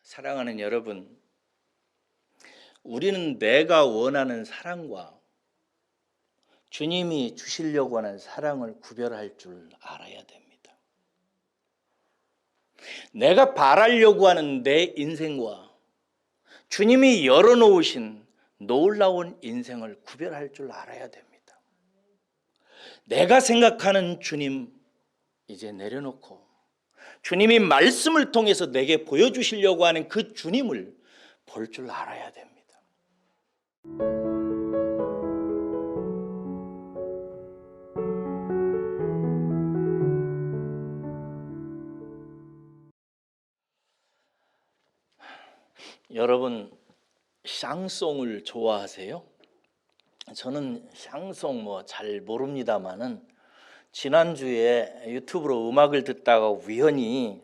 사랑하는 여러분, 우리는 내가 원하는 사랑과 주님이 주시려고 하는 사랑을 구별할 줄 알아야 됩니다. 내가 바라려고 하는 내 인생과 주님이 열어놓으신 놀라운 인생을 구별할 줄 알아야 됩니다. 내가 생각하는 주님 이제 내려놓고 주님이 말씀을 통해서 내게 보여주시려고 하는 그 주님을 볼 줄 알아야 됩니다. 여러분, 샹송을 좋아하세요? 저는 샹송 잘 모릅니다만은 지난주에 유튜브로 음악을 듣다가 우연히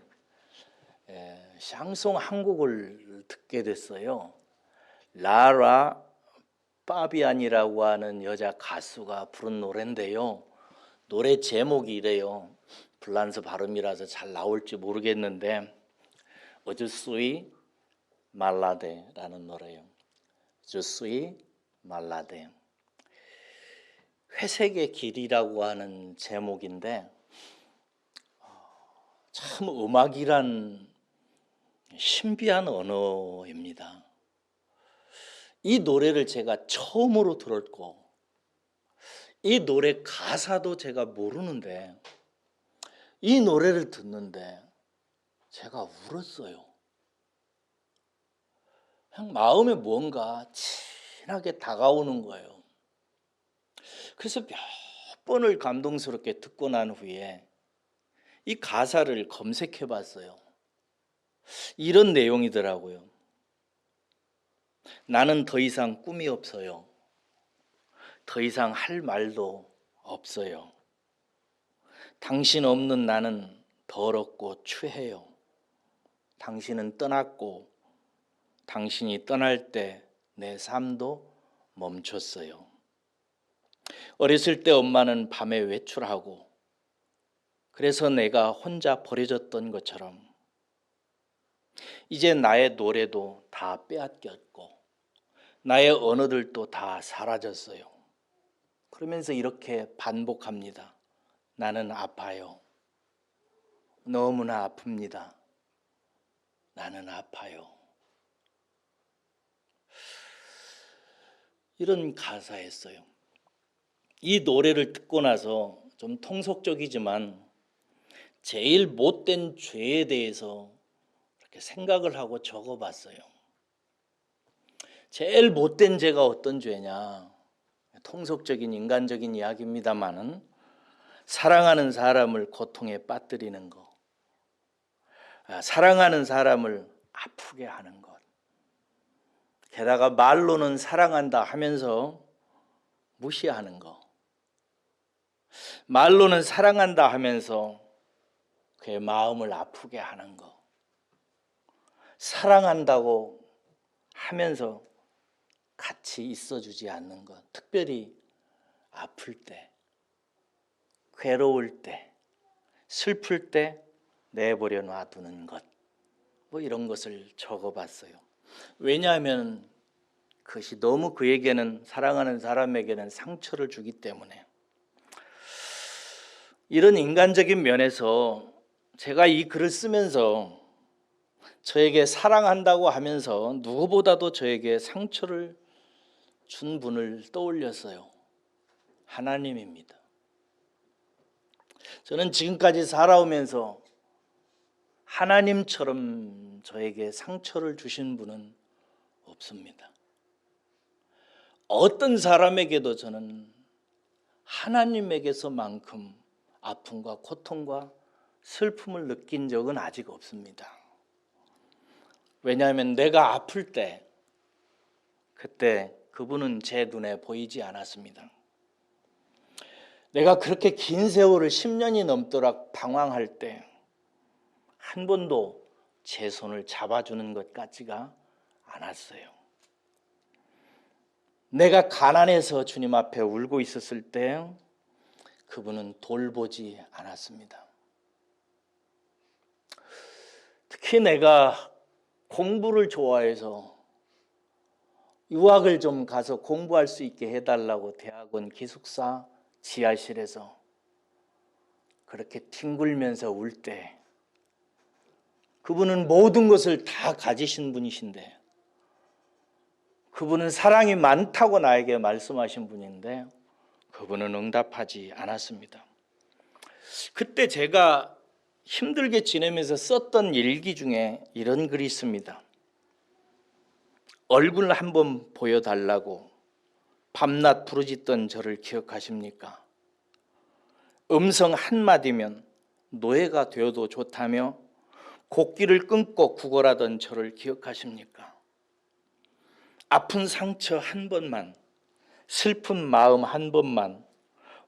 샹송 한 곡을 듣게 됐어요. 라라 파비안이라고 하는 여자 가수가 부른 노래인데요. 노래 제목이 이래요. 불란서 발음이라서 잘 나올지 모르겠는데 어주스위 말라데라는 노래요. 주스위 말라데. 회색의 길이라고 하는 제목인데 참 음악이란 신비한 언어입니다. 이 노래를 제가 처음으로 들었고 이 노래 가사도 제가 모르는데 이 노래를 듣는데 제가 울었어요. 그냥 마음에 뭔가 진하게 다가오는 거예요. 그래서 몇 번을 감동스럽게 듣고 난 후에 이 가사를 검색해 봤어요. 이런 내용이더라고요. 나는 더 이상 꿈이 없어요. 더 이상 할 말도 없어요. 당신 없는 나는 더럽고 추해요. 당신은 떠났고 당신이 떠날 때 내 삶도 멈췄어요. 어렸을 때 엄마는 밤에 외출하고 그래서 내가 혼자 버려졌던 것처럼 이제 나의 노래도 다 빼앗겼고 나의 언어들도 다 사라졌어요. 그러면서 이렇게 반복합니다. 나는 아파요. 너무나 아픕니다. 나는 아파요. 이런 가사였어요. 이 노래를 듣고 나서 좀 통속적이지만 제일 못된 죄에 대해서 이렇게 생각을 하고 적어봤어요. 제일 못된 죄가 어떤 죄냐? 통속적인 인간적인 이야기입니다만은 사랑하는 사람을 고통에 빠뜨리는 것, 사랑하는 사람을 아프게 하는 것, 게다가 말로는 사랑한다 하면서 무시하는 것, 말로는 사랑한다 하면서 그의 마음을 아프게 하는 것, 사랑한다고 하면서 같이 있어주지 않는 것, 특별히 아플 때, 괴로울 때, 슬플 때 내버려 놔두는 것, 이런 것을 적어봤어요. 왜냐하면 그것이 너무 그에게는, 사랑하는 사람에게는 상처를 주기 때문에. 이런 인간적인 면에서 제가 이 글을 쓰면서 저에게 사랑한다고 하면서 누구보다도 저에게 상처를 준 분을 떠올렸어요. 하나님입니다. 저는 지금까지 살아오면서 하나님처럼 저에게 상처를 주신 분은 없습니다. 어떤 사람에게도 저는 하나님에게서만큼 아픔과 고통과 슬픔을 느낀 적은 아직 없습니다. 왜냐하면 내가 아플 때 그때 그분은 제 눈에 보이지 않았습니다. 내가 그렇게 긴 세월을 10년이 넘도록 방황할 때 한 번도 제 손을 잡아주는 것 같지가 않았어요. 내가 가난해서 주님 앞에 울고 있었을 때 그분은 돌보지 않았습니다. 특히 내가 공부를 좋아해서 유학을 좀 가서 공부할 수 있게 해달라고 대학원 기숙사 지하실에서 그렇게 뒹굴면서 울 때, 그분은 모든 것을 다 가지신 분이신데, 그분은 사랑이 많다고 나에게 말씀하신 분인데 그분은 응답하지 않았습니다. 그때 제가 힘들게 지내면서 썼던 일기 중에 이런 글이 있습니다. 얼굴 한번 보여달라고 밤낮 부르짖던 저를 기억하십니까? 음성 한마디면 노예가 되어도 좋다며 곡기를 끊고 구걸하던 저를 기억하십니까? 아픈 상처 한 번만, 슬픈 마음 한 번만,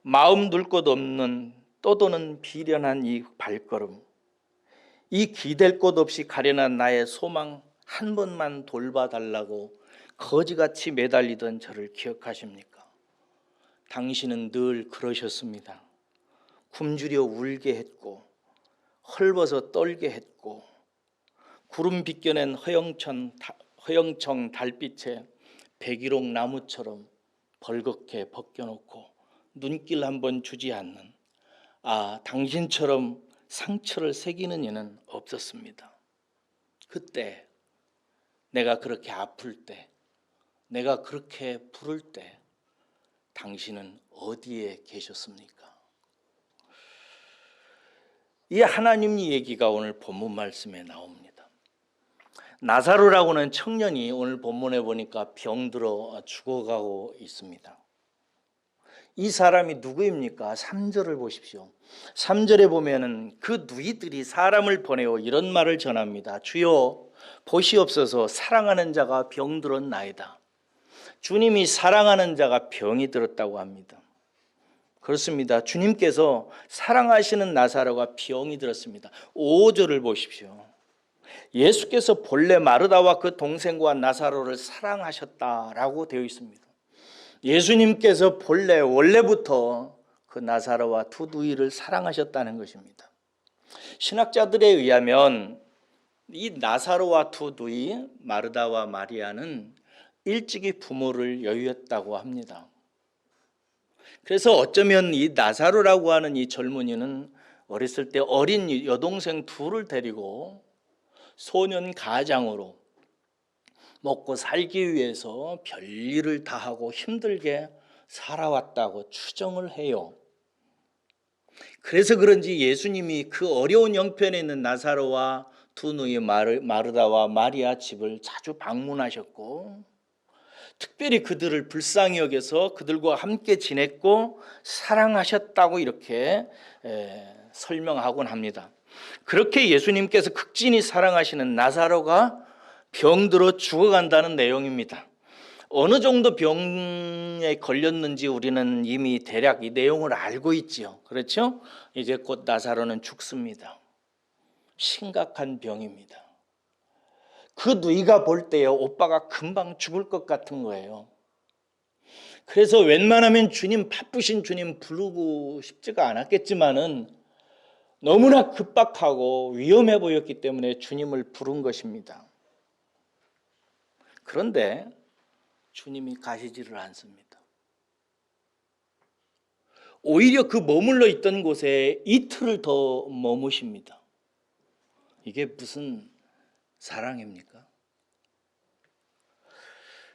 마음 둘 곳 없는 떠도는 비련한 이 발걸음, 이 기댈 곳 없이 가련한 나의 소망 한 번만 돌봐달라고 거지같이 매달리던 저를 기억하십니까? 당신은 늘 그러셨습니다. 굶주려 울게 했고 헐벗어 떨게 했고 구름 빗겨낸 허영청 달빛에 백일홍 나무처럼 벌겋게 벗겨놓고 눈길 한번 주지 않는, 당신처럼 상처를 새기는 이는 없었습니다. 그때 내가 그렇게 아플 때, 내가 그렇게 부를 때 당신은 어디에 계셨습니까? 이 하나님 얘기가 오늘 본문 말씀에 나옵니다. 나사로라고는 청년이 오늘 본문에 보니까 병들어 죽어가고 있습니다. 이 사람이 누구입니까? 3절을 보십시오. 3절에 보면은 그 누이들이 사람을 보내어 이런 말을 전합니다. 주여 보시옵소서, 사랑하는 자가 병들었나이다. 주님이 사랑하는 자가 병이 들었다고 합니다. 그렇습니다. 주님께서 사랑하시는 나사로가 병이 들었습니다. 5절을 보십시오. 예수께서 본래 마르다와 그 동생과 나사로를 사랑하셨다라고 되어 있습니다. 예수님께서 원래부터 그 나사로와 두 누이를 사랑하셨다는 것입니다. 신학자들에 의하면 이 나사로와 두 누이 마르다와 마리아는 일찍이 부모를 여의었다고 합니다. 그래서 어쩌면 이 나사로라고 하는 이 젊은이는 어렸을 때 어린 여동생 둘을 데리고 소년 가장으로 먹고 살기 위해서 별일을 다 하고 힘들게 살아왔다고 추정을 해요. 그래서 그런지 예수님이 그 어려운 형편에 있는 나사로와 두 누이 마르다와 마리아 집을 자주 방문하셨고 특별히 그들을 불쌍히 여겨서 그들과 함께 지냈고 사랑하셨다고 이렇게 설명하곤 합니다. 그렇게 예수님께서 극진히 사랑하시는 나사로가 병들어 죽어간다는 내용입니다. 어느 정도 병에 걸렸는지 우리는 이미 대략 이 내용을 알고 있지요. 그렇죠? 이제 곧 나사로는 죽습니다. 심각한 병입니다. 그 누이가 볼 때요, 오빠가 금방 죽을 것 같은 거예요. 그래서 웬만하면 주님, 바쁘신 주님 부르고 싶지가 않았겠지만은 너무나 급박하고 위험해 보였기 때문에 주님을 부른 것입니다. 그런데 주님이 가시지를 않습니다. 오히려 그 머물러 있던 곳에 이틀을 더 머무십니다. 이게 무슨 사랑입니까?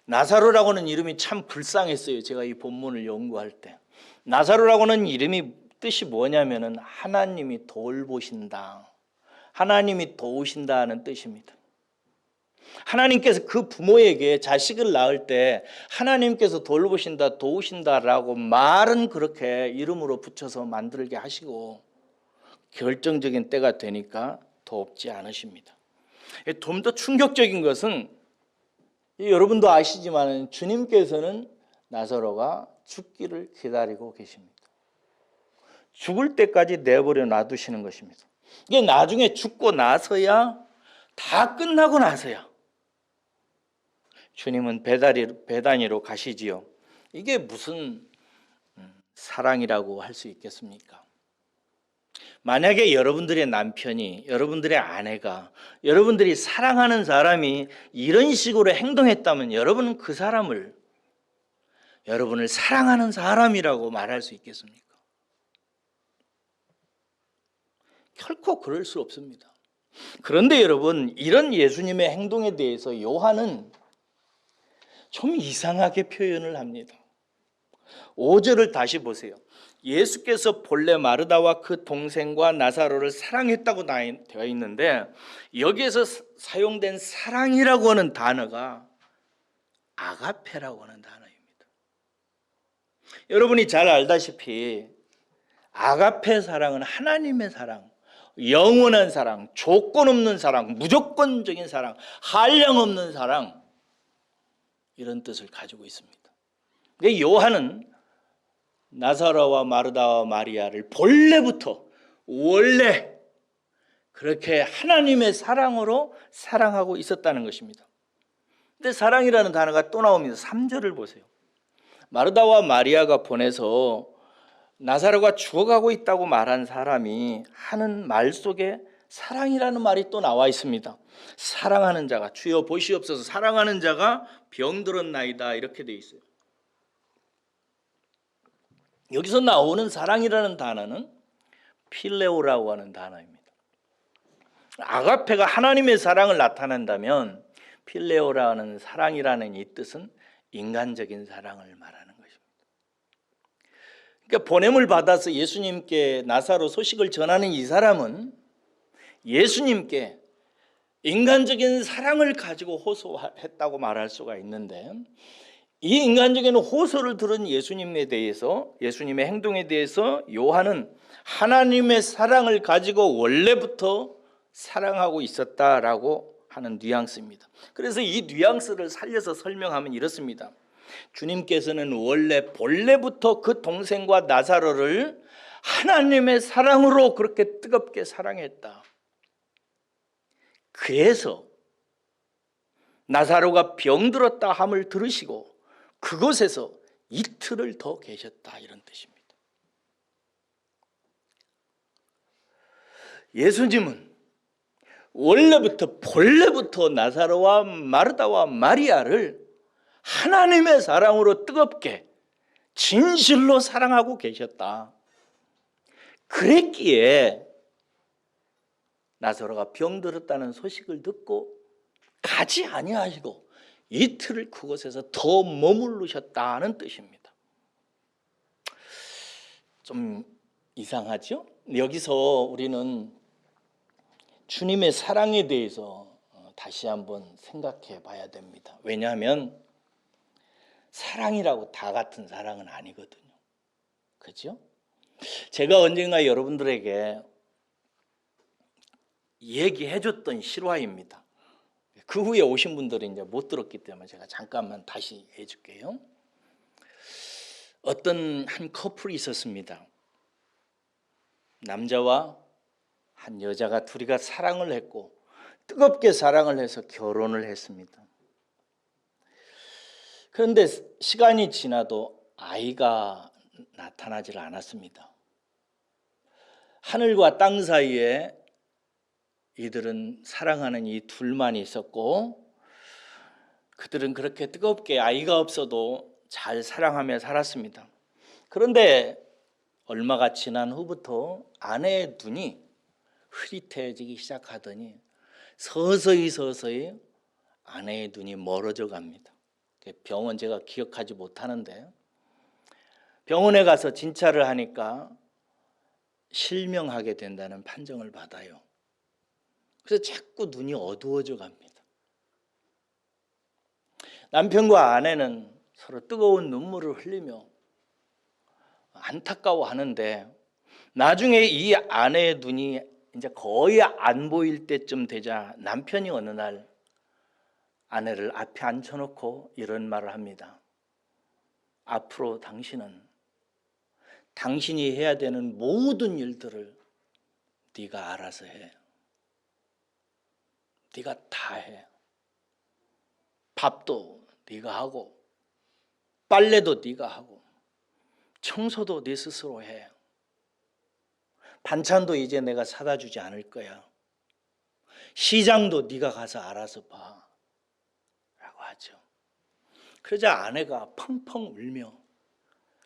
나사로라고는 이름이 참 불쌍했어요. 제가 이 본문을 연구할 때 나사로라고는 이름이 뜻이 뭐냐면은 하나님이 돌보신다, 하나님이 도우신다는 뜻입니다. 하나님께서 그 부모에게 자식을 낳을 때 하나님께서 돌보신다, 도우신다라고 말은 그렇게 이름으로 붙여서 만들게 하시고 결정적인 때가 되니까 돕지 않으십니다. 좀 더 충격적인 것은 여러분도 아시지만 주님께서는 나사로가 죽기를 기다리고 계십니다. 죽을 때까지 내버려 놔두시는 것입니다. 이게 나중에 죽고 나서야, 다 끝나고 나서야 주님은 베다니로 가시지요. 이게 무슨 사랑이라고 할 수 있겠습니까? 만약에 여러분들의 남편이, 여러분들의 아내가, 여러분들이 사랑하는 사람이 이런 식으로 행동했다면 여러분은 그 사람을 여러분을 사랑하는 사람이라고 말할 수 있겠습니까? 결코 그럴 수 없습니다. 그런데 여러분, 이런 예수님의 행동에 대해서 요한은 좀 이상하게 표현을 합니다. 5절을 다시 보세요. 예수께서 본래 마르다와 그 동생과 나사로를 사랑했다고 되어 있는데 여기에서 사용된 사랑이라고 하는 단어가 아가페라고 하는 단어입니다. 여러분이 잘 알다시피 아가페 사랑은 하나님의 사랑, 영원한 사랑, 조건 없는 사랑, 무조건적인 사랑, 한량없는 사랑, 이런 뜻을 가지고 있습니다. 근데 요한은 나사로와 마르다와 마리아를 본래부터 원래 그렇게 하나님의 사랑으로 사랑하고 있었다는 것입니다. 근데 사랑이라는 단어가 또 나옵니다. 3절을 보세요. 마르다와 마리아가 보내서 나사로가 죽어가고 있다고 말한 사람이 하는 말 속에 사랑이라는 말이 또 나와 있습니다. 사랑하는 자가, 주여 보시옵소서, 사랑하는 자가 병들었나이다, 이렇게 돼 있어요. 여기서 나오는 사랑이라는 단어는 필레오라고 하는 단어입니다. 아가페가 하나님의 사랑을 나타낸다면 필레오라는 사랑이라는 이 뜻은 인간적인 사랑을 말하는 것입니다. 그러니까 보냄을 받아서 예수님께 나사로 소식을 전하는 이 사람은 예수님께 인간적인 사랑을 가지고 호소했다고 말할 수가 있는데, 이 인간적인 호소를 들은 예수님에 대해서, 예수님의 행동에 대해서 요한은 하나님의 사랑을 가지고 원래부터 사랑하고 있었다라고 하는 뉘앙스입니다. 그래서 이 뉘앙스를 살려서 설명하면 이렇습니다. 주님께서는 원래 본래부터 그 동생과 나사로를 하나님의 사랑으로 그렇게 뜨겁게 사랑했다. 그래서 나사로가 병들었다 함을 들으시고 그곳에서 이틀을 더 계셨다, 이런 뜻입니다. 예수님은 원래부터 본래부터 나사로와 마르다와 마리아를 하나님의 사랑으로 뜨겁게 진실로 사랑하고 계셨다. 그랬기에 나사로가 병들었다는 소식을 듣고 가지 아니하시고 이틀을 그곳에서 더 머무르셨다는 뜻입니다. 좀 이상하죠? 여기서 우리는 주님의 사랑에 대해서 다시 한번 생각해 봐야 됩니다. 왜냐하면 사랑이라고 다 같은 사랑은 아니거든요. 그렇죠? 제가 언젠가 여러분들에게 얘기해 줬던 실화입니다. 그 후에 오신 분들은 이제 못 들었기 때문에 제가 잠깐만 다시 해줄게요. 어떤 한 커플이 있었습니다. 남자와 한 여자가 둘이가 사랑을 했고 뜨겁게 사랑을 해서 결혼을 했습니다. 그런데 시간이 지나도 아이가 나타나질 않았습니다. 하늘과 땅 사이에 이들은 사랑하는 이 둘만 있었고 그들은 그렇게 뜨겁게 아이가 없어도 잘 사랑하며 살았습니다. 그런데 얼마가 지난 후부터 아내의 눈이 흐릿해지기 시작하더니 서서히 아내의 눈이 멀어져 갑니다. 병원 제가 기억하지 못하는데 병원에 가서 진찰을 하니까 실명하게 된다는 판정을 받아요. 그래서 자꾸 눈이 어두워져 갑니다. 남편과 아내는 서로 뜨거운 눈물을 흘리며 안타까워하는데 나중에 이 아내의 눈이 이제 거의 안 보일 때쯤 되자 남편이 어느 날 아내를 앞에 앉혀놓고 이런 말을 합니다. 앞으로 당신은 당신이 해야 되는 모든 일들을 네가 알아서 해. 네가 다 해. 밥도 네가 하고 빨래도 네가 하고 청소도 네 스스로 해. 반찬도 이제 내가 사다 주지 않을 거야. 시장도 네가 가서 알아서 봐. 라고 하죠. 그러자 아내가 펑펑 울며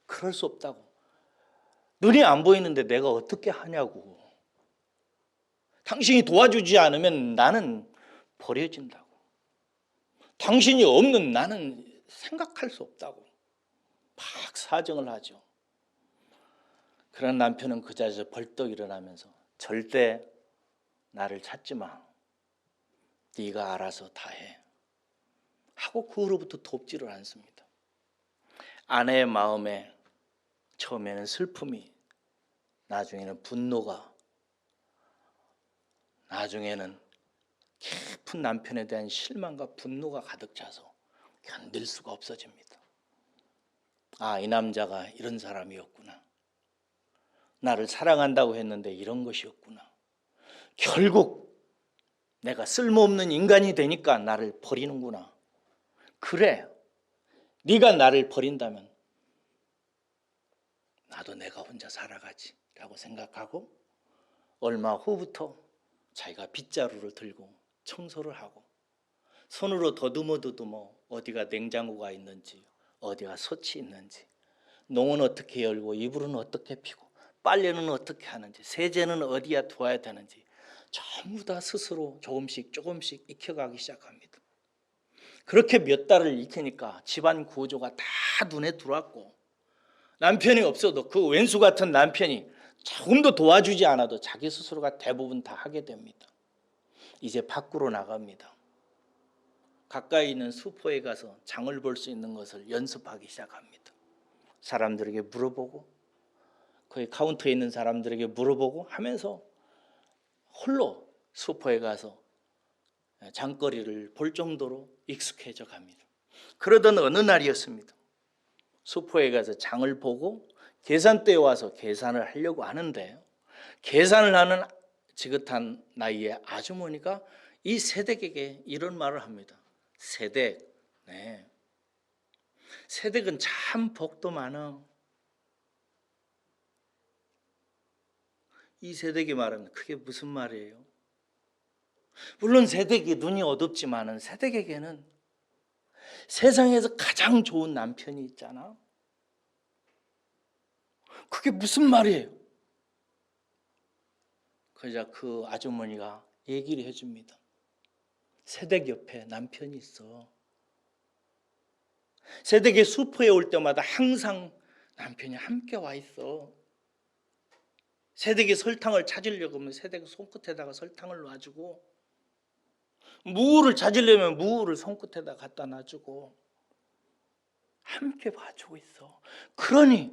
그럴 수 없다고. 눈이 안 보이는데 내가 어떻게 하냐고. 당신이 도와주지 않으면 나는 버려진다고. 당신이 없는 나는 생각할 수 없다고 막 사정을 하죠. 그런 남편은 그 자리에서 벌떡 일어나면서 절대 나를 찾지 마. 네가 알아서 다 해. 하고 그 후로부터 돕지를 않습니다. 아내의 마음에 처음에는 슬픔이, 나중에는 분노가, 나중에는 깊은 남편에 대한 실망과 분노가 가득 차서 견딜 수가 없어집니다. 아, 이 남자가 이런 사람이었구나. 나를 사랑한다고 했는데 이런 것이었구나. 결국 내가 쓸모없는 인간이 되니까 나를 버리는구나. 그래, 네가 나를 버린다면 나도 내가 혼자 살아가지 라고 생각하고 얼마 후부터 자기가 빗자루를 들고 청소를 하고 손으로 더듬어 어디가 냉장고가 있는지, 어디가 솥이 있는지, 농은 어떻게 열고 이불은 어떻게 피고 빨래는 어떻게 하는지, 세제는 어디에 두어야 되는지 전부 다 스스로 조금씩 익혀가기 시작합니다. 그렇게 몇 달을 익히니까 집안 구조가 다 눈에 들어왔고, 남편이 없어도 그 왼수 같은 남편이 조금도 도와주지 않아도 자기 스스로가 대부분 다 하게 됩니다. 이제 밖으로 나갑니다. 가까이 있는 슈퍼에 가서 장을 볼 수 있는 것을 연습하기 시작합니다. 사람들에게 물어보고, 거기 카운터에 있는 사람들에게 물어보고 하면서 홀로 슈퍼에 가서 장거리를 볼 정도로 익숙해져 갑니다. 그러던 어느 날이었습니다. 슈퍼에 가서 장을 보고 계산대에 와서 계산을 하려고 하는데, 계산을 하는 지긋한 나이의 아주머니가 이 새댁에게 이런 말을 합니다. 새댁, 네. 새댁은 참 복도 많아. 이 새댁이 말하는 그게 무슨 말이에요? 물론 새댁이 눈이 어둡지만은 새댁에게는 세상에서 가장 좋은 남편이 있잖아. 그게 무슨 말이에요? 그러자 그 아주머니가 얘기를 해줍니다. 새댁 옆에 남편이 있어. 새댁이 슈퍼에 올 때마다 항상 남편이 함께 와 있어. 새댁이 설탕을 찾으려고 하면 새댁 손끝에다가 설탕을 놔주고, 무를 찾으려면 무를 손끝에다 갖다 놔주고 함께 봐주고 있어. 그러니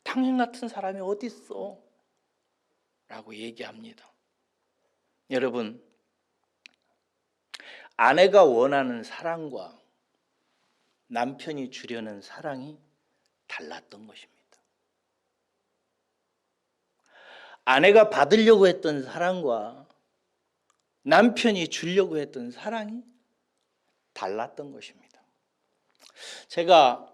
당신 같은 사람이 어디 있어? 라고 얘기합니다. 여러분, 아내가 원하는 사랑과 남편이 주려는 사랑이 달랐던 것입니다. 아내가 받으려고 했던 사랑과 남편이 주려고 했던 사랑이 달랐던 것입니다. 제가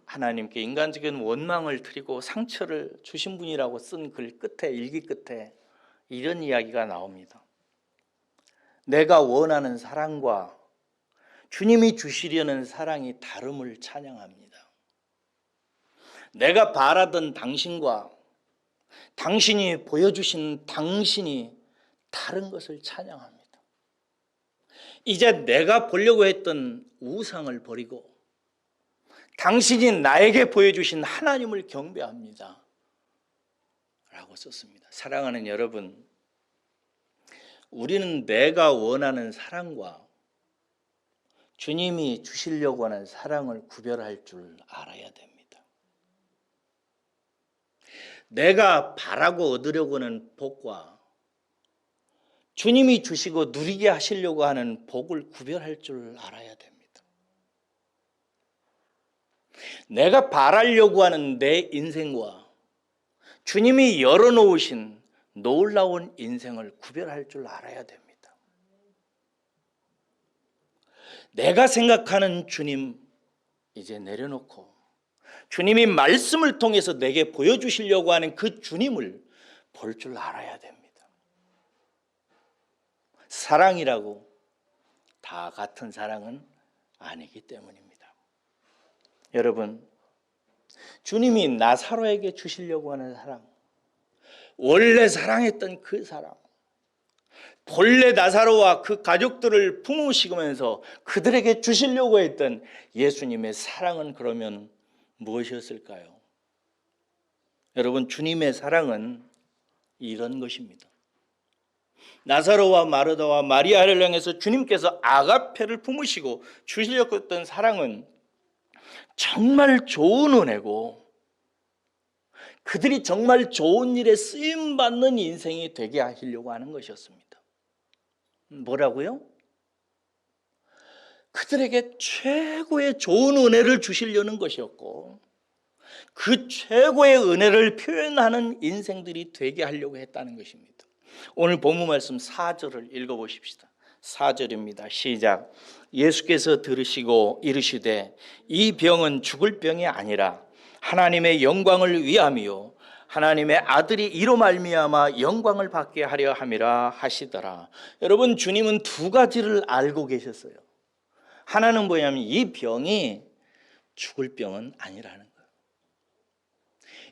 하나님께 인간적인 원망을 드리고 상처를 주신 분이라고 쓴 글 끝에, 일기 끝에 이런 이야기가 나옵니다. 내가 원하는 사랑과 주님이 주시려는 사랑이 다름을 찬양합니다. 내가 바라던 당신과 당신이 보여주신 당신이 다른 것을 찬양합니다. 이제 내가 보려고 했던 우상을 버리고 당신이 나에게 보여주신 하나님을 경배합니다. 라고 썼습니다. 사랑하는 여러분, 우리는 내가 원하는 사랑과 주님이 주시려고 하는 사랑을 구별할 줄 알아야 됩니다. 내가 바라고 얻으려고 하는 복과 주님이 주시고 누리게 하시려고 하는 복을 구별할 줄 알아야 됩니다. 내가 바라려고 하는 내 인생과 주님이 열어놓으신 놀라운 인생을 구별할 줄 알아야 됩니다. 내가 생각하는 주님 이제 내려놓고 주님이 말씀을 통해서 내게 보여주시려고 하는 그 주님을 볼 줄 알아야 됩니다. 사랑이라고 다 같은 사랑은 아니기 때문입니다. 여러분, 주님이 나사로에게 주시려고 하는 사랑, 원래 사랑했던 그 사랑, 본래 나사로와 그 가족들을 품으시면서 그들에게 주시려고 했던 예수님의 사랑은 그러면 무엇이었을까요? 여러분, 주님의 사랑은 이런 것입니다. 나사로와 마르다와 마리아를 향해서 주님께서 아가페를 품으시고 주시려고 했던 사랑은 정말 좋은 은혜고, 그들이 정말 좋은 일에 쓰임받는 인생이 되게 하시려고 하는 것이었습니다. 뭐라고요? 그들에게 최고의 좋은 은혜를 주시려는 것이었고, 그 최고의 은혜를 표현하는 인생들이 되게 하려고 했다는 것입니다. 오늘 본문 말씀 4절을 읽어보십시다. 4절입니다. 시작. 예수께서 들으시고 이르시되 이 병은 죽을 병이 아니라 하나님의 영광을 위함이요 하나님의 아들이 이로 말미암아 영광을 받게 하려 함이라 하시더라. 여러분, 주님은 두 가지를 알고 계셨어요. 하나는 뭐냐면 이 병이 죽을 병은 아니라는 거예요.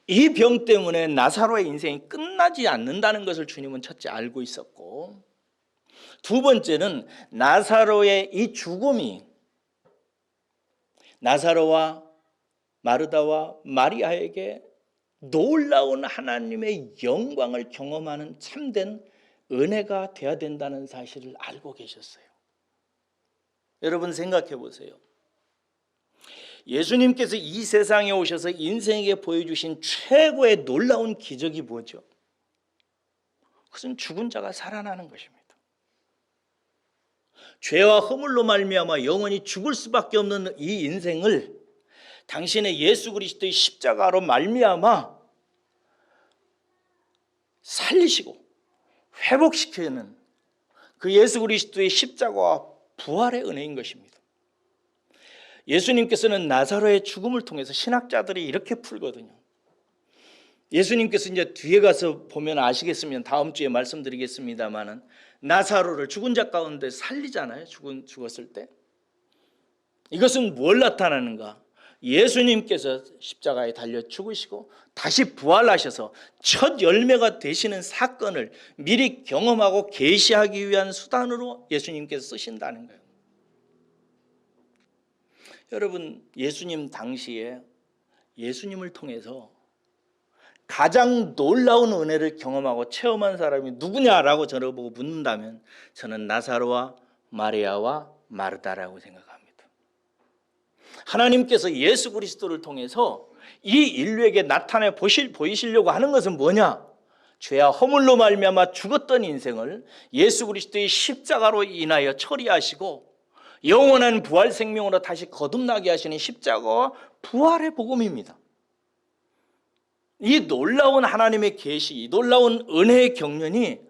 이 병 때문에 나사로의 인생이 끝나지 않는다는 것을 주님은 첫째 알고 있었고, 두 번째는 나사로의 이 죽음이 나사로와 마르다와 마리아에게 놀라운 하나님의 영광을 경험하는 참된 은혜가 되어야 된다는 사실을 알고 계셨어요. 여러분, 생각해 보세요. 예수님께서 이 세상에 오셔서 인생에게 보여주신 최고의 놀라운 기적이 뭐죠? 그것은 죽은 자가 살아나는 것입니다. 죄와 허물로 말미암아 영원히 죽을 수밖에 없는 이 인생을 당신의 예수 그리스도의 십자가로 말미암아 살리시고 회복시키는 그 예수 그리스도의 십자가와 부활의 은혜인 것입니다. 예수님께서는 나사로의 죽음을 통해서 신학자들이 이렇게 풀거든요. 예수님께서 이제 뒤에 가서 보면 아시겠으면 다음 주에 말씀드리겠습니다만은 나사로를 죽은 자 가운데 살리잖아요. 죽었을 때. 이것은 뭘 나타나는가? 예수님께서 십자가에 달려 죽으시고 다시 부활하셔서 첫 열매가 되시는 사건을 미리 경험하고 계시하기 위한 수단으로 예수님께서 쓰신다는 거예요. 여러분, 예수님 당시에 예수님을 통해서 가장 놀라운 은혜를 경험하고 체험한 사람이 누구냐라고 저를 보고 묻는다면 저는 나사로와 마리아와 마르다라고 생각합니다. 하나님께서 예수 그리스도를 통해서 이 인류에게 나타내 보이시려고 하는 것은 뭐냐? 죄와 허물로 말미암아 죽었던 인생을 예수 그리스도의 십자가로 인하여 처리하시고 영원한 부활 생명으로 다시 거듭나게 하시는 십자가와 부활의 복음입니다. 이 놀라운 하나님의 계시, 이 놀라운 은혜의 경륜이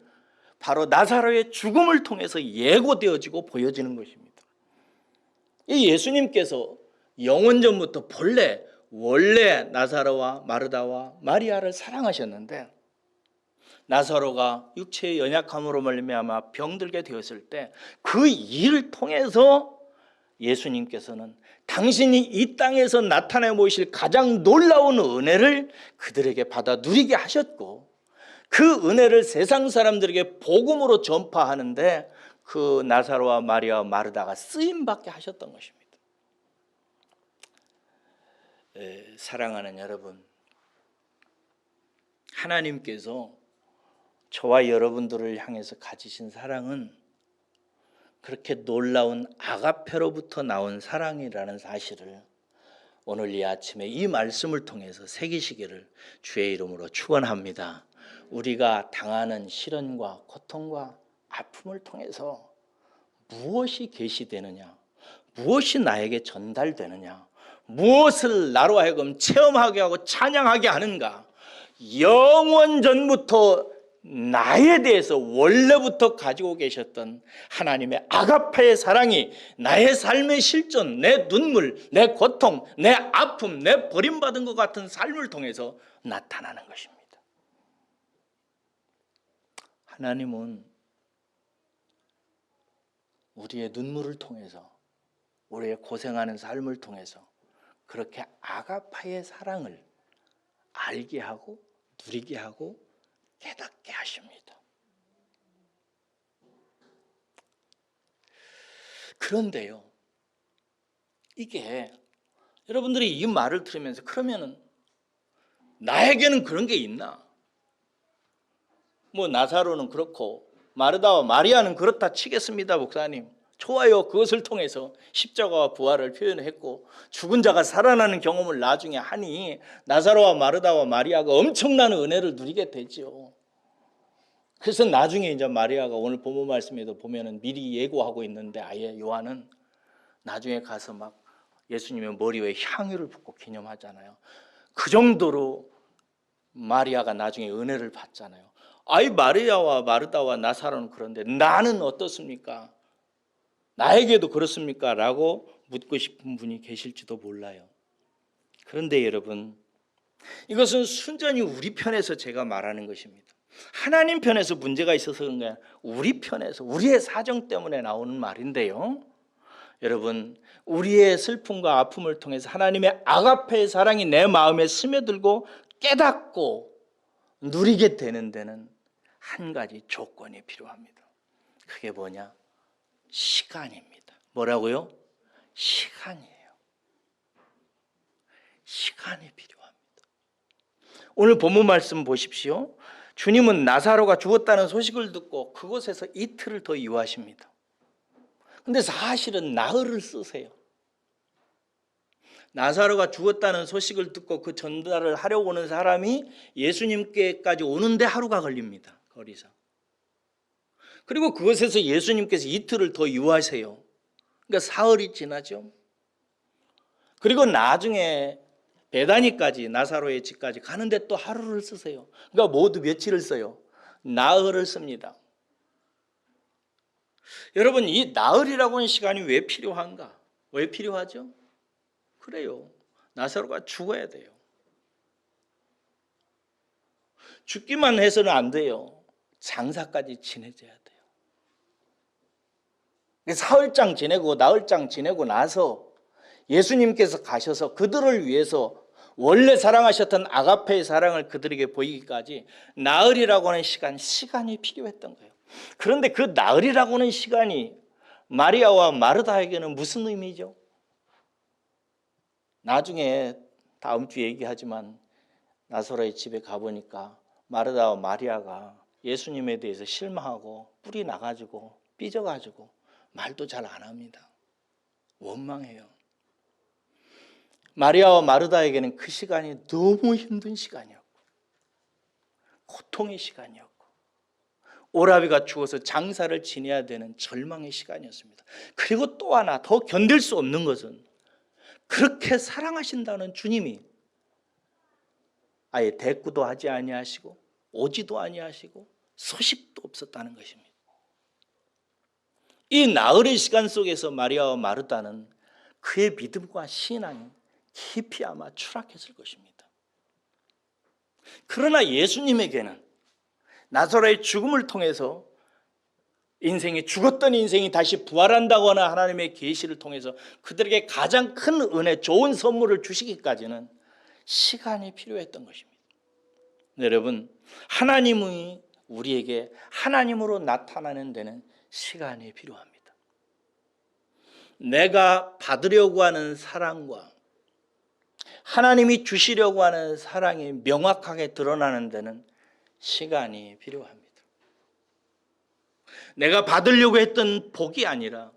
바로 나사로의 죽음을 통해서 예고되어지고 보여지는 것입니다. 이 예수님께서 영원전부터 원래 나사로와 마르다와 마리아를 사랑하셨는데, 나사로가 육체의 연약함으로 말미암아 병들게 되었을 때 그 일을 통해서 예수님께서는 당신이 이 땅에서 나타내 보이실 가장 놀라운 은혜를 그들에게 받아 누리게 하셨고, 그 은혜를 세상 사람들에게 복음으로 전파하는데 그 나사로와 마리아와 마르다가 쓰임받게 하셨던 것입니다. 사랑하는 여러분, 하나님께서 저와 여러분들을 향해서 가지신 사랑은 그렇게 놀라운 아가페로부터 나온 사랑이라는 사실을 오늘 이 아침에 이 말씀을 통해서 새기시기를 주의 이름으로 축원합니다. 우리가 당하는 시련과 고통과 아픔을 통해서 무엇이 계시되느냐, 무엇이 나에게 전달되느냐, 무엇을 나로 하여금 체험하게 하고 찬양하게 하는가? 영원 전부터 나에 대해서 원래부터 가지고 계셨던 하나님의 아가페의 사랑이 나의 삶의 실존, 내 눈물, 내 고통, 내 아픔, 내 버림받은 것 같은 삶을 통해서 나타나는 것입니다. 하나님은 우리의 눈물을 통해서, 우리의 고생하는 삶을 통해서 그렇게 아가파의 사랑을 알게 하고 누리게 하고 깨닫게 하십니다. 그런데요, 이게 여러분들이 이 말을 들으면서 그러면은 나에게는 그런 게 있나? 뭐 나사로는 그렇고 마르다와 마리아는 그렇다 치겠습니다, 목사님. 좋아요. 그것을 통해서 십자가와 부활을 표현했고 죽은 자가 살아나는 경험을 나중에 하니 나사로와 마르다와 마리아가 엄청난 은혜를 누리게 되죠. 그래서 나중에 이제 마리아가 오늘 본문 말씀에도 보면은 미리 예고하고 있는데, 아예 요한은 나중에 가서 막 예수님의 머리 위에 향유를 붓고 기념하잖아요. 그 정도로 마리아가 나중에 은혜를 받잖아요. 아이, 마리아와 마르다와 나사로는 그런데 나는 어떻습니까? 나에게도 그렇습니까? 라고 묻고 싶은 분이 계실지도 몰라요. 그런데 여러분, 이것은 순전히 우리 편에서 제가 말하는 것입니다. 하나님 편에서 문제가 있어서 그런 게 아니라 우리 편에서, 우리의 사정 때문에 나오는 말인데요, 여러분, 우리의 슬픔과 아픔을 통해서 하나님의 아가페의 사랑이 내 마음에 스며들고 깨닫고 누리게 되는 데는 한 가지 조건이 필요합니다. 그게 뭐냐? 시간입니다. 뭐라고요? 시간이에요. 시간이 필요합니다. 오늘 본문 말씀 보십시오. 주님은 나사로가 죽었다는 소식을 듣고 그곳에서 이틀을 더 유하십니다. 근데 사실은 나흘을 쓰세요. 나사로가 죽었다는 소식을 듣고 그 전달을 하려고 오는 사람이 예수님께까지 오는데 하루가 걸립니다. 거리상. 그리고 그곳에서 예수님께서 이틀을 더 유하세요. 그러니까 사흘이 지나죠. 그리고 나중에 베다니까지, 나사로의 집까지 가는데 또 하루를 쓰세요. 그러니까 모두 며칠을 써요? 나흘을 씁니다. 여러분, 이 나흘이라고 하는 시간이 왜 필요한가? 왜 필요하죠? 그래요, 나사로가 죽어야 돼요. 죽기만 해서는 안 돼요. 장사까지 지내줘야 돼요. 사흘장 지내고 나흘장 지내고 나서 예수님께서 가셔서 그들을 위해서 원래 사랑하셨던 아가페의 사랑을 그들에게 보이기까지 나흘이라고 하는 시간이 필요했던 거예요. 그런데 그 나흘이라고 하는 시간이 마리아와 마르다에게는 무슨 의미죠? 나중에 다음 주 얘기하지만 나사로의 집에 가보니까 마르다와 마리아가 예수님에 대해서 실망하고 뿔이 나가지고 삐져가지고 말도 잘 안 합니다. 원망해요. 마리아와 마르다에게는 그 시간이 너무 힘든 시간이었고 고통의 시간이었고 오라비가 죽어서 장사를 지내야 되는 절망의 시간이었습니다. 그리고 또 하나 더 견딜 수 없는 것은 그렇게 사랑하신다는 주님이 아예 대꾸도 하지 아니하시고 오지도 아니하시고 소식도 없었다는 것입니다. 이 나흘의 시간 속에서 마리아와 마르다는 그의 믿음과 신앙이 깊이 아마 추락했을 것입니다. 그러나 예수님에게는 나사로의 죽음을 통해서 인생이, 죽었던 인생이 다시 부활한다거나 하나님의 계시를 통해서 그들에게 가장 큰 은혜, 좋은 선물을 주시기까지는 시간이 필요했던 것입니다. 여러분, 하나님이 우리에게 하나님으로 나타나는 데는 시간이 필요합니다. 내가 받으려고 하는 사랑과 하나님이 주시려고 하는 사랑이 명확하게 드러나는 데는 시간이 필요합니다. 내가 받으려고 했던 복이 아니라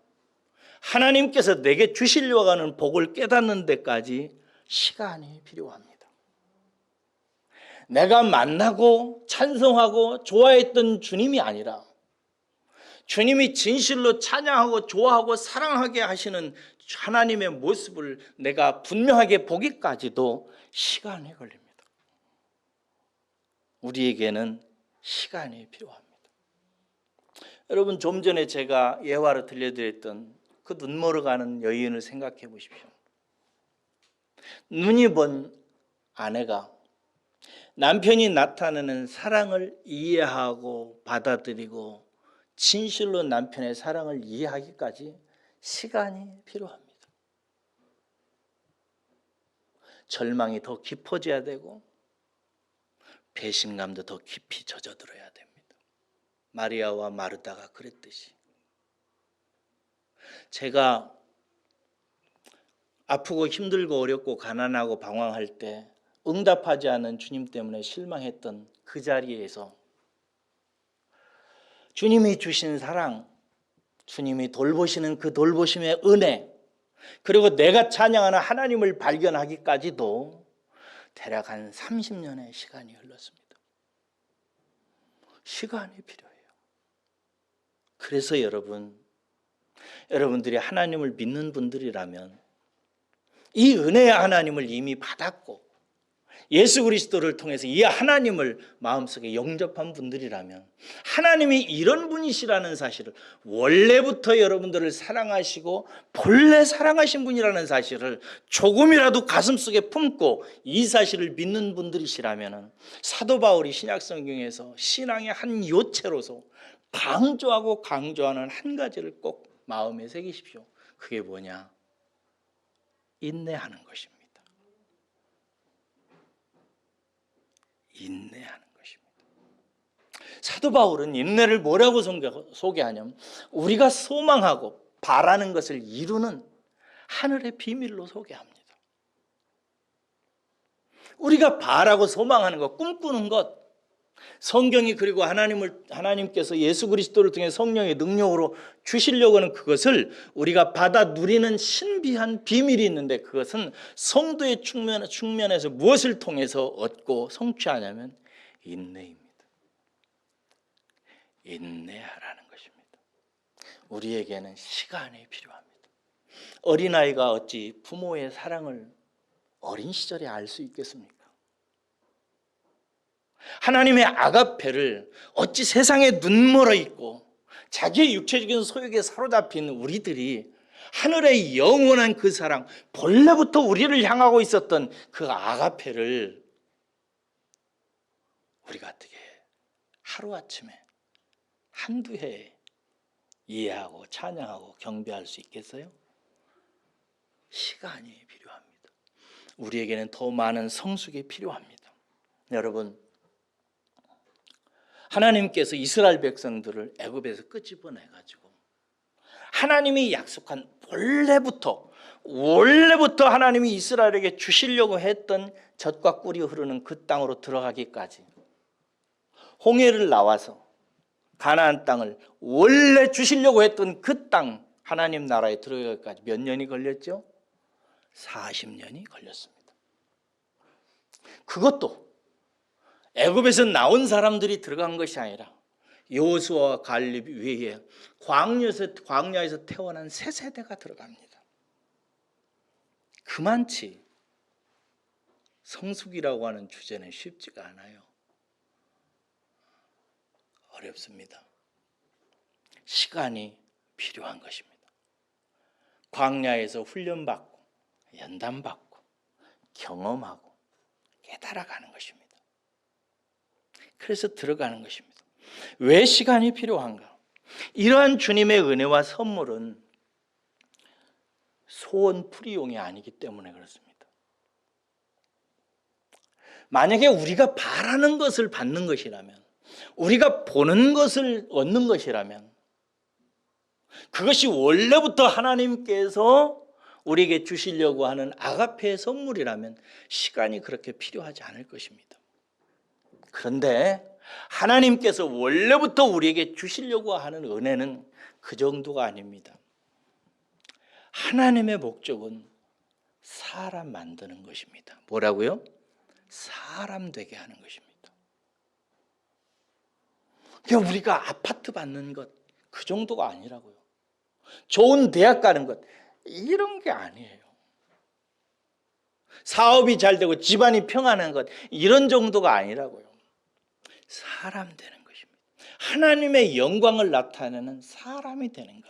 하나님께서 내게 주시려고 하는 복을 깨닫는 데까지 시간이 필요합니다. 내가 만나고 찬송하고 좋아했던 주님이 아니라 주님이 진실로 찬양하고 좋아하고 사랑하게 하시는 하나님의 모습을 내가 분명하게 보기까지도 시간이 걸립니다. 우리에게는 시간이 필요합니다. 여러분, 좀 전에 제가 예화로 들려드렸던 그 눈 멀어가는 여인을 생각해 보십시오. 눈이 먼 아내가 남편이 나타내는 사랑을 이해하고 받아들이고 진실로 남편의 사랑을 이해하기까지 시간이 필요합니다. 절망이 더 깊어져야 되고 배신감도 더 깊이 젖어들어야 됩니다. 마리아와 마르다가 그랬듯이 제가 아프고 힘들고 어렵고 가난하고 방황할 때 응답하지 않은 주님 때문에 실망했던 그 자리에서 주님이 주신 사랑, 주님이 돌보시는 그 돌보심의 은혜, 그리고 내가 찬양하는 하나님을 발견하기까지도 대략 한 30년의 시간이 흘렀습니다. 시간이 필요해요. 그래서 여러분들이 하나님을 믿는 분들이라면 이 은혜의 하나님을 이미 받았고 예수 그리스도를 통해서 이 하나님을 마음속에 영접한 분들이라면 하나님이 이런 분이시라는 사실을, 원래부터 여러분들을 사랑하시고 본래 사랑하신 분이라는 사실을 조금이라도 가슴속에 품고 이 사실을 믿는 분들이시라면 사도 바울이 신약성경에서 신앙의 한 요체로서 강조하는 한 가지를 꼭 마음에 새기십시오. 그게 뭐냐? 인내하는 것입니다. 인내하는 것입니다. 사도 바울은 인내를 뭐라고 소개하냐면 우리가 소망하고 바라는 것을 이루는 하늘의 비밀로 소개합니다. 우리가 바라고 소망하는 것, 꿈꾸는 것, 성경이 그리고 하나님께서 예수 그리스도를 통해 성령의 능력으로 주시려고 하는 그것을 우리가 받아 누리는 신비한 비밀이 있는데, 그것은 성도의 측면에서 무엇을 통해서 얻고 성취하냐면 인내입니다. 인내하라는 것입니다. 우리에게는 시간이 필요합니다. 어린아이가 어찌 부모의 사랑을 어린 시절에 알 수 있겠습니까? 하나님의 아가페를 어찌 세상에 눈멀어 있고 자기의 육체적인 소욕에 사로잡힌 우리들이 하늘의 영원한 그 사랑, 본래부터 우리를 향하고 있었던 그 아가페를 우리가 어떻게 하루아침에 한두 해에 이해하고 찬양하고 경배할 수 있겠어요? 시간이 필요합니다. 우리에게는 더 많은 성숙이 필요합니다. 여러분, 하나님께서 이스라엘 백성들을 애굽에서 끄집어내가지고 하나님이 약속한 원래부터 하나님이 이스라엘에게 주시려고 했던 젖과 꿀이 흐르는 그 땅으로 들어가기까지, 홍해를 나와서 가나안 땅을 원래 주시려고 했던 그 땅 하나님 나라에 들어가기까지 몇 년이 걸렸죠? 40년이 걸렸습니다. 그것도 애굽에서 나온 사람들이 들어간 것이 아니라 여호수아와 갈렙 외에 광야에서 태어난 새 세대가 들어갑니다. 그만치 성숙이라고 하는 주제는 쉽지가 않아요. 어렵습니다. 시간이 필요한 것입니다. 광야에서 훈련받고 연단받고 경험하고 깨달아가는 것입니다. 그래서 들어가는 것입니다. 왜 시간이 필요한가? 이러한 주님의 은혜와 선물은 소원풀이용이 아니기 때문에 그렇습니다. 만약에 우리가 바라는 것을 받는 것이라면, 우리가 보는 것을 얻는 것이라면, 그것이 원래부터 하나님께서 우리에게 주시려고 하는 아가페의 선물이라면 시간이 그렇게 필요하지 않을 것입니다. 그런데 하나님께서 원래부터 우리에게 주시려고 하는 은혜는 그 정도가 아닙니다. 하나님의 목적은 사람 만드는 것입니다. 뭐라고요? 사람 되게 하는 것입니다. 그러니까 우리가 아파트 받는 것, 그 정도가 아니라고요. 좋은 대학 가는 것, 이런 게 아니에요. 사업이 잘 되고 집안이 평안한 것, 이런 정도가 아니라고요. 사람 되는 것입니다. 하나님의 영광을 나타내는 사람이 되는 것.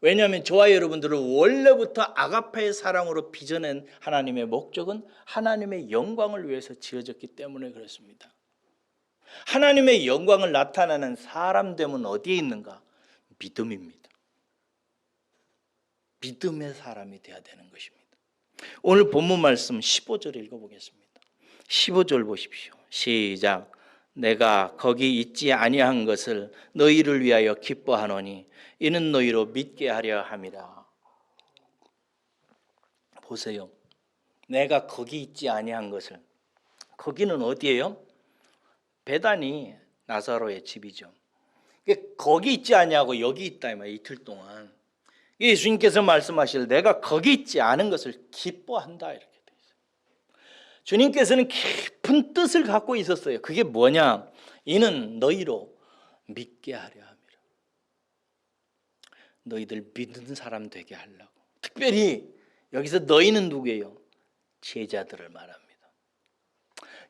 왜냐하면 저와 여러분들을 원래부터 아가페의 사랑으로 빚어낸 하나님의 목적은 하나님의 영광을 위해서 지어졌기 때문에 그렇습니다. 하나님의 영광을 나타내는 사람됨은 어디에 있는가? 믿음입니다. 믿음의 사람이 되어야 되는 것입니다. 오늘 본문 말씀 15절 읽어보겠습니다. 15절 보십시오. 시작. 내가 거기 있지 아니한 것을 너희를 위하여 기뻐하노니 이는 너희로 믿게 하려 함이라. 보세요. 내가 거기 있지 아니한 것을, 거기는 어디예요? 베다니 나사로의 집이죠. 거기 있지 아니하고 여기 있다 이 말이에요. 이틀 동안 예수님께서 말씀하실 내가 거기 있지 않은 것을 기뻐한다 이렇게 돼 있어요. 주님께서는 깊은 뜻을 갖고 있었어요. 그게 뭐냐? 이는 너희로 믿게 하려 함이라. 너희들 믿는 사람 되게 하려고. 특별히 여기서 너희는 누구예요? 제자들을 말합니다.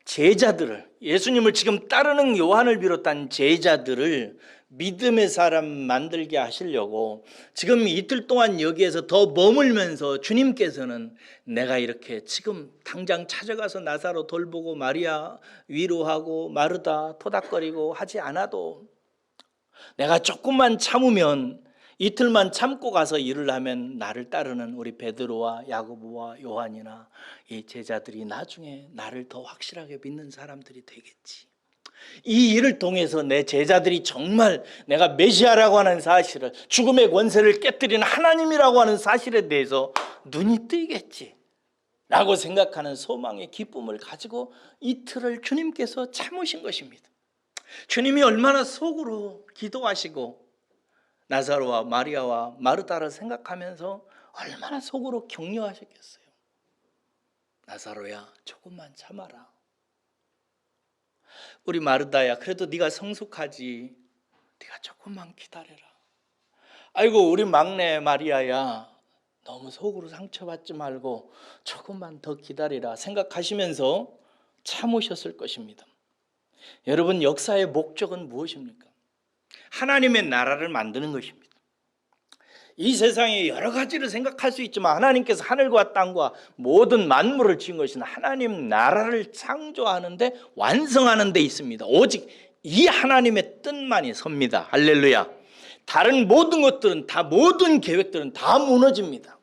제자들을, 예수님을 지금 따르는 요한을 비롯한 제자들을 믿음의 사람 만들게 하시려고 지금 이틀 동안 여기에서 더 머물면서 주님께서는 내가 이렇게 지금 당장 찾아가서 나사로 돌보고 마리아 위로하고 마르다 토닥거리고 하지 않아도 내가 조금만 참으면, 이틀만 참고 가서 일을 하면 나를 따르는 우리 베드로와 야고보와 요한이나 이 제자들이 나중에 나를 더 확실하게 믿는 사람들이 되겠지. 이 일을 통해서 내 제자들이 정말 내가 메시아라고 하는 사실을, 죽음의 권세를 깨뜨리는 하나님이라고 하는 사실에 대해서 눈이 뜨이겠지 라고 생각하는 소망의 기쁨을 가지고 이틀을 주님께서 참으신 것입니다. 주님이 얼마나 속으로 기도하시고 나사로와 마리아와 마르다를 생각하면서 얼마나 속으로 격려하셨겠어요. 나사로야 조금만 참아라. 우리 마르다야 그래도 네가 성숙하지, 네가 조금만 기다려라. 아이고 우리 막내 마리아야 너무 속으로 상처받지 말고 조금만 더 기다리라 생각하시면서 참으셨을 것입니다. 여러분, 역사의 목적은 무엇입니까? 하나님의 나라를 만드는 것입니다. 이 세상에 여러 가지를 생각할 수 있지만 하나님께서 하늘과 땅과 모든 만물을 지은 것은 하나님 나라를 창조하는데, 완성하는 데 있습니다. 오직 이 하나님의 뜻만이 섭니다. 할렐루야. 다른 모든 것들은 다, 모든 계획들은 다 무너집니다.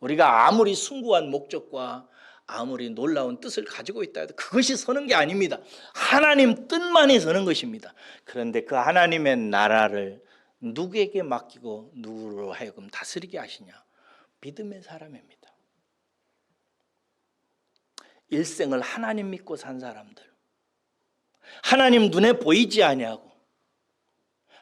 우리가 아무리 숭고한 목적과 아무리 놀라운 뜻을 가지고 있다 해도 그것이 서는 게 아닙니다. 하나님 뜻만이 서는 것입니다. 그런데 그 하나님의 나라를 누구에게 맡기고 누구로 하여금 다스리게 하시냐? 믿음의 사람입니다. 일생을 하나님 믿고 산 사람들, 하나님 눈에 보이지 아니하고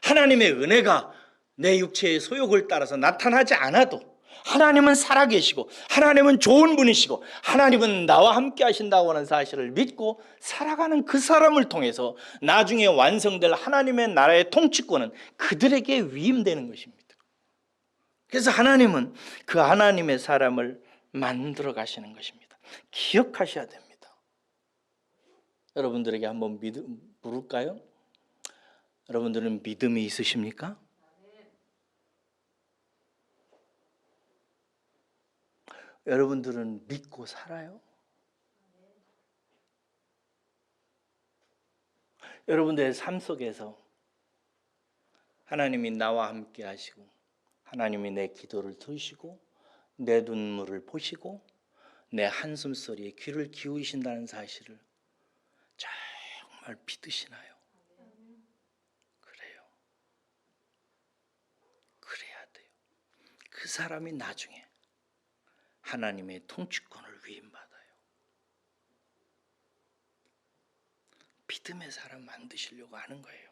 하나님의 은혜가 내 육체의 소욕을 따라서 나타나지 않아도 하나님은 살아계시고 하나님은 좋은 분이시고 하나님은 나와 함께 하신다고 하는 사실을 믿고 살아가는 그 사람을 통해서 나중에 완성될 하나님의 나라의 통치권은 그들에게 위임되는 것입니다. 그래서 하나님은 그 하나님의 사람을 만들어 가시는 것입니다. 기억하셔야 됩니다. 여러분들에게 한번 물을까요? 여러분들은 믿음이 있으십니까? 여러분들은 믿고 살아요? 여러분들의 삶 속에서 하나님이 나와 함께 하시고 하나님이 내 기도를 들으시고 내 눈물을 보시고 내 한숨 소리에 귀를 기울이신다는 사실을 정말 믿으시나요? 그래요. 그래야 돼요. 그 사람이 나중에 하나님의 통치권을 위임받아요. 믿음의 사람 만드시려고 하는 거예요.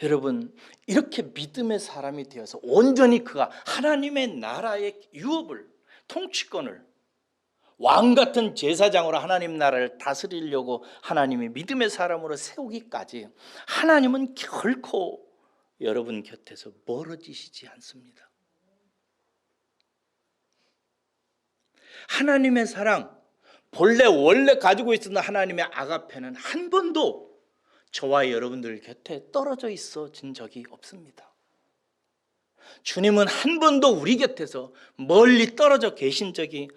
여러분, 이렇게 믿음의 사람이 되어서 온전히 그가 하나님의 나라의 유업을, 통치권을, 왕 같은 제사장으로 하나님 나라를 다스리려고 하나님이 믿음의 사람으로 세우기까지 하나님은 결코 여러분 곁에서 멀어지시지 않습니다. 하나님의 사랑, 원래 가지고 있었던 하나님의 아가페는 한 번도 저와 여러분들 곁에 떨어져 있어진 적이 없습니다. 주님은 한 번도 우리 곁에서 멀리 떨어져 계신 적이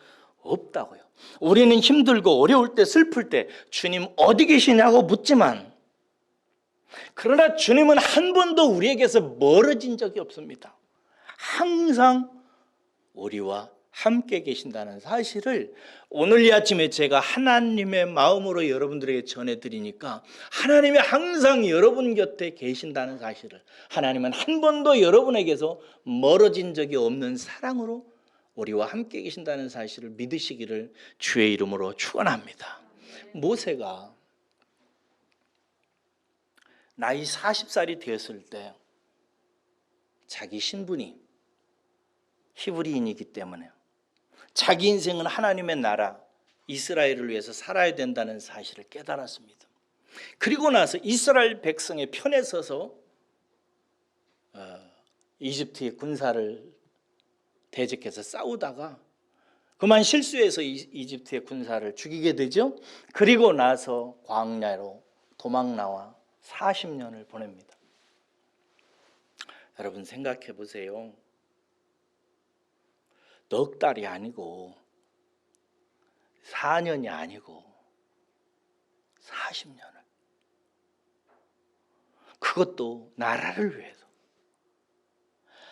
없다고요. 우리는 힘들고 어려울 때, 슬플 때 주님 어디 계시냐고 묻지만, 그러나 주님은 한 번도 우리에게서 멀어진 적이 없습니다. 항상 우리와 함께 계신다는 사실을 오늘 이 아침에 제가 하나님의 마음으로 여러분들에게 전해드리니까, 하나님이 항상 여러분 곁에 계신다는 사실을, 하나님은 한 번도 여러분에게서 멀어진 적이 없는 사랑으로 우리와 함께 계신다는 사실을 믿으시기를 주의 이름으로 축원합니다. 모세가 나이 40살이 되었을 때 자기 신분이 히브리인이기 때문에 자기 인생은 하나님의 나라 이스라엘을 위해서 살아야 된다는 사실을 깨달았습니다. 그리고 나서 이스라엘 백성의 편에 서서 이집트의 군사를 대적해서 싸우다가 그만 실수해서 이집트의 군사를 죽이게 되죠. 그리고 나서 광야로 도망 나와 40년을 보냅니다. 여러분 생각해 보세요. 넉 달이 아니고 4년이 아니고 40년을, 그것도 나라를 위해서,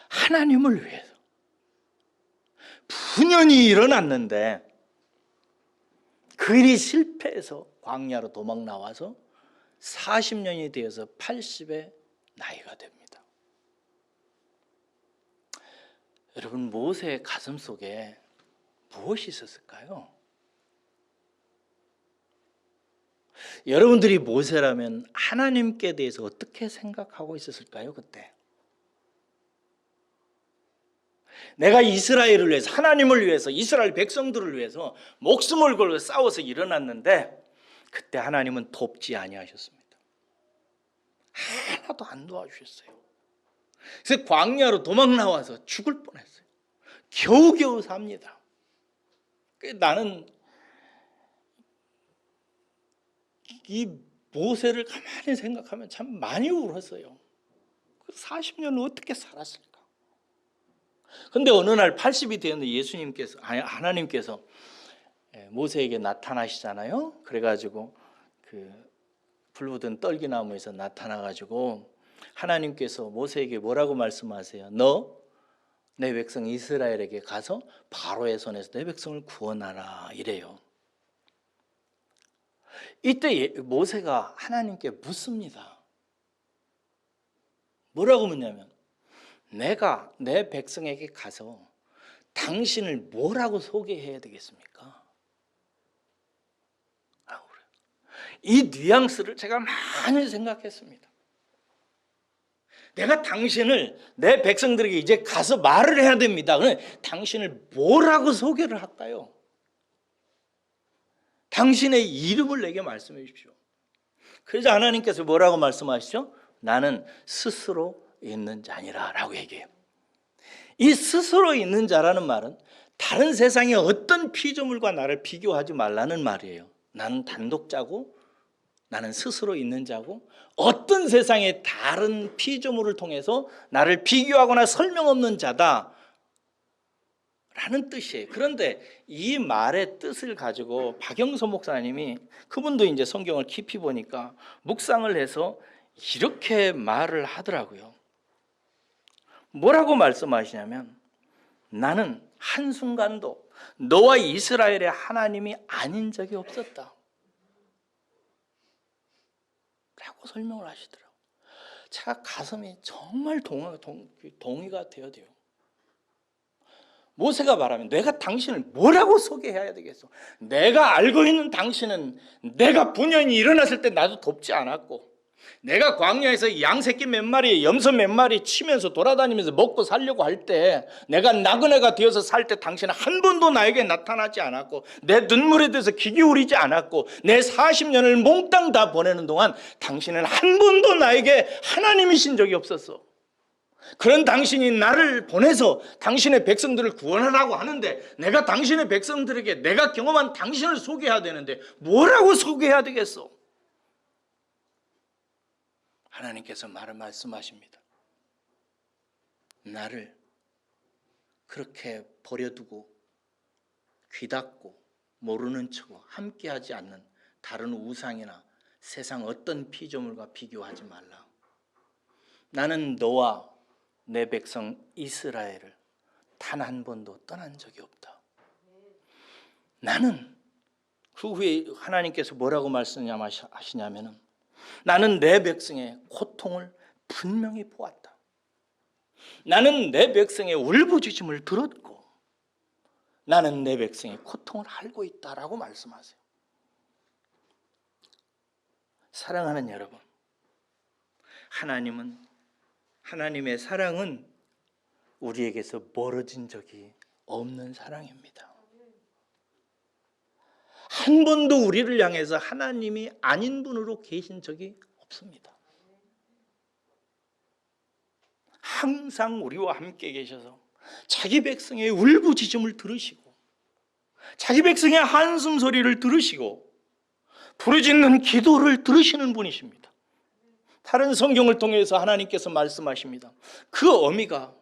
하나님을 위해서 분연히 일어났는데 그 일이 실패해서 광야로 도망 나와서 40년이 되어서 80의 나이가 됩니다. 여러분, 모세의 가슴 속에 무엇이 있었을까요? 여러분들이 모세라면 하나님께 대해서 어떻게 생각하고 있었을까요? 그때 내가 이스라엘을 위해서, 하나님을 위해서, 이스라엘 백성들을 위해서 목숨을 걸고 싸워서 일어났는데 그때 하나님은 돕지 아니하셨습니다. 하나도 안 도와주셨어요. 그래서 광야로 도망 나와서 죽을 뻔했어요. 겨우겨우 삽니다. 나는 이 모세를 가만히 생각하면 참 많이 울었어요. 40년을 어떻게 살았을까? 그런데 어느 날 80이 되었는데 예수님께서, 아니 하나님께서 모세에게 나타나시잖아요. 그래가지고 그 불붙은 떨기나무에서 나타나가지고 하나님께서 모세에게 뭐라고 말씀하세요? 너 내 백성 이스라엘에게 가서 바로의 손에서 내 백성을 구원하라 이래요. 이때 모세가 하나님께 묻습니다. 뭐라고 묻냐면, 내가 내 백성에게 가서 당신을 뭐라고 소개해야 되겠습니까? 라고 그래요. 이 뉘앙스를 제가 많이 생각했습니다. 내가 당신을, 내 백성들에게 이제 가서 말을 해야 됩니다. 그럼 당신을 뭐라고 소개를 할까요? 당신의 이름을 내게 말씀해 주십시오. 그래서 하나님께서 뭐라고 말씀하시죠? 나는 스스로 있는 자니라 라고 얘기해요. 이 스스로 있는 자라는 말은 다른 세상의 어떤 피조물과 나를 비교하지 말라는 말이에요. 나는 단독자고, 나는 스스로 있는 자고, 어떤 세상의 다른 피조물을 통해서 나를 비교하거나 설명 없는 자다 라는 뜻이에요. 그런데 이 말의 뜻을 가지고 박영서 목사님이, 그분도 이제 성경을 깊이 보니까 묵상을 해서 이렇게 말을 하더라고요. 뭐라고 말씀하시냐면, 나는 한순간도 너와 이스라엘의 하나님이 아닌 적이 없었다 라고 설명을 하시더라고요. 제가 가슴이 정말 동의가 되어야 돼요. 모세가 말하면 내가 당신을 뭐라고 소개해야 되겠어? 내가 알고 있는 당신은 내가 분연히 일어났을 때 나도 돕지 않았고, 내가 광야에서 양새끼 몇 마리, 염소 몇 마리 치면서 돌아다니면서 먹고 살려고 할 때, 내가 나그네가 되어서 살 때 당신은 한 번도 나에게 나타나지 않았고, 내 눈물에 대해서 귀 기울이지 않았고, 내 40년을 몽땅 다 보내는 동안 당신은 한 번도 나에게 하나님이신 적이 없었어. 그런 당신이 나를 보내서 당신의 백성들을 구원하라고 하는데, 내가 당신의 백성들에게 내가 경험한 당신을 소개해야 되는데 뭐라고 소개해야 되겠어? 하나님께서 말씀하십니다. 나를 그렇게 버려두고 귀 닫고 모르는 척하고 함께하지 않는 다른 우상이나 세상 어떤 피조물과 비교하지 말라. 나는 너와 내 백성 이스라엘을 단 한 번도 떠난 적이 없다. 나는 그 후에 하나님께서 뭐라고 말씀하시냐면은 나는 내 백성의 고통을 분명히 보았다. 나는 내 백성의 울부짖음을 들었고 나는 내 백성의 고통을 알고 있다라고 말씀하세요. 사랑하는 여러분, 하나님의 사랑은 우리에게서 멀어진 적이 없는 사랑입니다. 한 번도 우리를 향해서 하나님이 아닌 분으로 계신 적이 없습니다. 항상 우리와 함께 계셔서 자기 백성의 울부짖음을 들으시고 자기 백성의 한숨 소리를 들으시고 부르짖는 기도를 들으시는 분이십니다. 다른 성경을 통해서 하나님께서 말씀하십니다. 그 어미가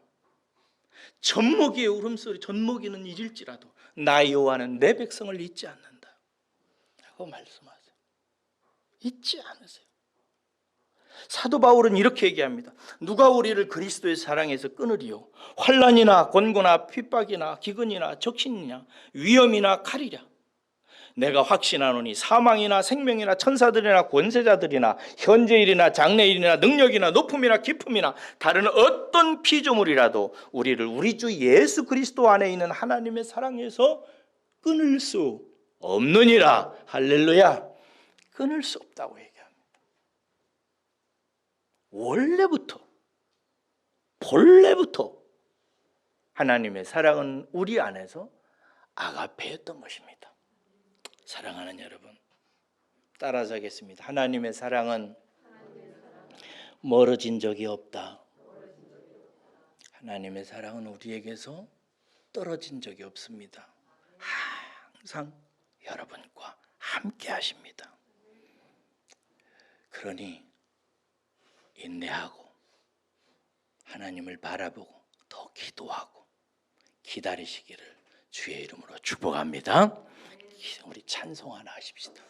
젖먹이의 울음소리, 젖먹이는 잊을지라도 나 여호와는 내 백성을 잊지 않는다 라고 말씀하세요. 잊지 않으세요. 사도 바울은 이렇게 얘기합니다. 누가 우리를 그리스도의 사랑에서 끊으리요? 환난이나 곤고나 핍박이나 기근이나 적신이냐 위험이나 칼이랴. 내가 확신하노니 사망이나 생명이나 천사들이나 권세자들이나 현재일이나 장래일이나 능력이나 높음이나 깊음이나 다른 어떤 피조물이라도 우리를 우리 주 예수 그리스도 안에 있는 하나님의 사랑에서 끊을 수 없느니라. 할렐루야. 끊을 수 없다고 얘기합니다. 본래부터 하나님의 사랑은 우리 안에서 아가페였던 것입니다. 사랑하는 여러분, 따라서 하겠습니다. 하나님의 사랑은 멀어진 적이 없다. 하나님의 사랑은 우리에게서 떨어진 적이 없습니다. 항상 여러분과 함께 하십니다. 그러니 인내하고 하나님을 바라보고 더 기도하고 기다리시기를 주의 이름으로 축복합니다. 우리 찬송 하나 하십시다.